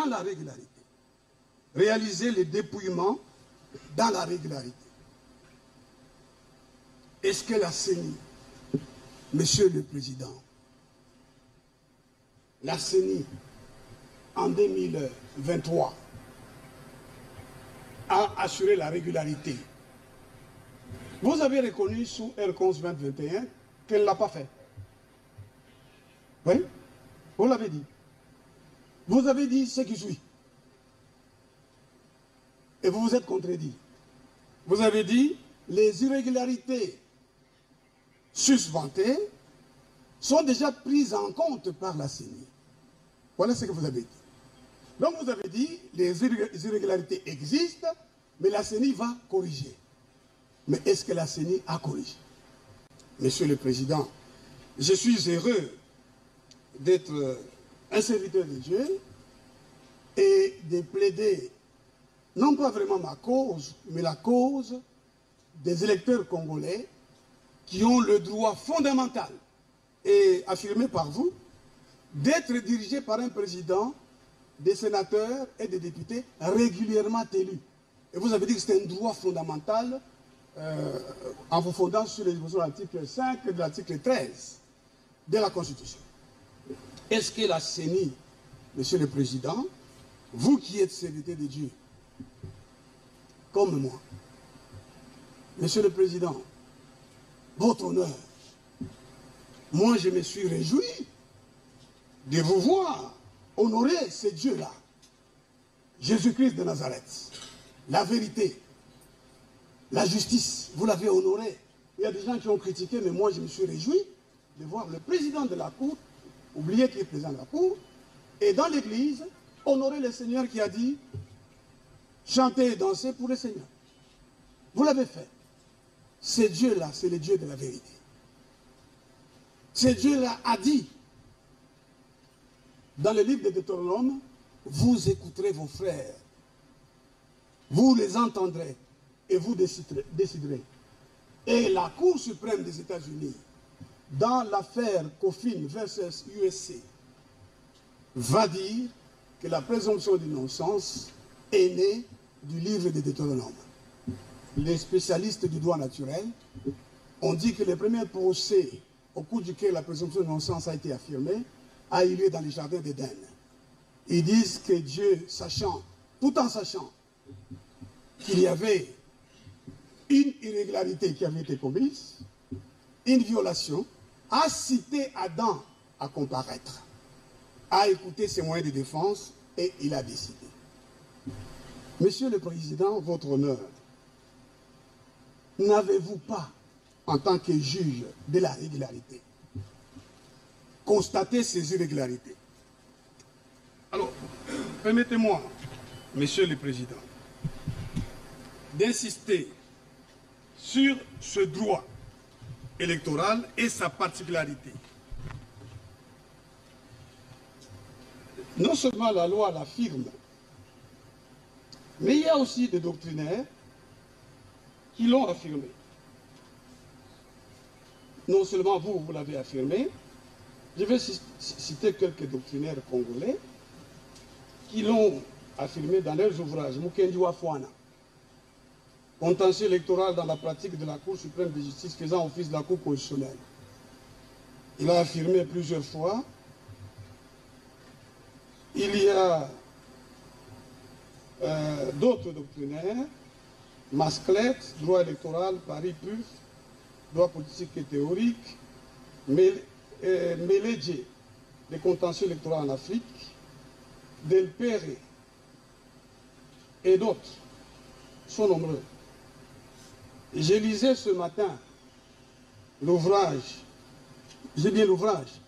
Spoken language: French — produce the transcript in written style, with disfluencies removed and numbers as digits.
dans la régularité. Réaliser le dépouillement dans la régularité. Est-ce que la CENI, Monsieur le Président, la CENI, en 2023, a assuré la régularité? Vous avez reconnu sous R11 2021 qu'elle ne l'a pas fait. Oui, vous l'avez dit. Vous avez dit ce qui suit. Et vous vous êtes contredit. Vous avez dit les irrégularités susventées sont déjà prises en compte par la CENI. Voilà ce que vous avez dit. Donc vous avez dit les irrégularités existent, mais la CENI va corriger. Mais est-ce que la CENI a corrigé? Monsieur le Président, je suis heureux d'être un serviteur de Dieu et de plaider non pas vraiment ma cause, mais la cause des électeurs congolais qui ont le droit fondamental et affirmé par vous d'être dirigés par un président, des sénateurs et des députés régulièrement élus. Et vous avez dit que c'est un droit fondamental en vous fondant sur les dispositions de l'article 5 et de l'article 13 de la Constitution. Est-ce que la CENI, Monsieur le Président, vous qui êtes serviteur de Dieu, comme moi, Monsieur le Président, votre honneur, moi je me suis réjoui de vous voir honorer ce Dieu-là, Jésus-Christ de Nazareth, la vérité, la justice, vous l'avez honoré. Il y a des gens qui ont critiqué, mais moi je me suis réjoui de voir le président de la Cour, oubliez qu'il est président de la Cour, et dans l'église, honorer le Seigneur qui a dit chanter et danser pour le Seigneur. Vous l'avez fait. Ce Dieu-là, c'est le Dieu de la vérité. Ce Dieu-là a dit, dans le livre de Deutéronome, vous écouterez vos frères, vous les entendrez et vous déciderez. Et la Cour suprême des États-Unis, dans l'affaire Coffin versus USC, va dire que la présomption d'innocence est née du livre de Deutéronome. Les spécialistes du droit naturel ont dit que le premier procès au cours duquel la présomption d'innocence a été affirmée a eu lieu dans les jardins d'Éden. Ils disent que Dieu, sachant, tout en sachant qu'il y avait une irrégularité qui avait été commise, une violation, a cité Adam à comparaître, a écouté ses moyens de défense et il a décidé. Monsieur le Président, votre honneur, n'avez-vous pas, en tant que juge de la régularité, constaté ces irrégularités? Alors, permettez-moi, Monsieur le Président, d'insister sur ce droit électoral et sa particularité. Non seulement la loi l'affirme, mais il y a aussi des doctrinaires qui l'ont affirmé. Non seulement vous, vous l'avez affirmé, je vais citer quelques doctrinaires congolais qui l'ont affirmé dans leurs ouvrages. Mukendi Wafwana, contentieux électoral dans la pratique de la Cour suprême de justice faisant office de la Cour constitutionnelle. Il a affirmé plusieurs fois. Il y a d'autres doctrinaires, Masclet, droit électoral, Paris Puf, droit politique et théorique, Meledje, des contentieux électoraux en Afrique, Del Pere et d'autres sont nombreux. Je lisais ce matin l'ouvrage, j'ai bien l'ouvrage,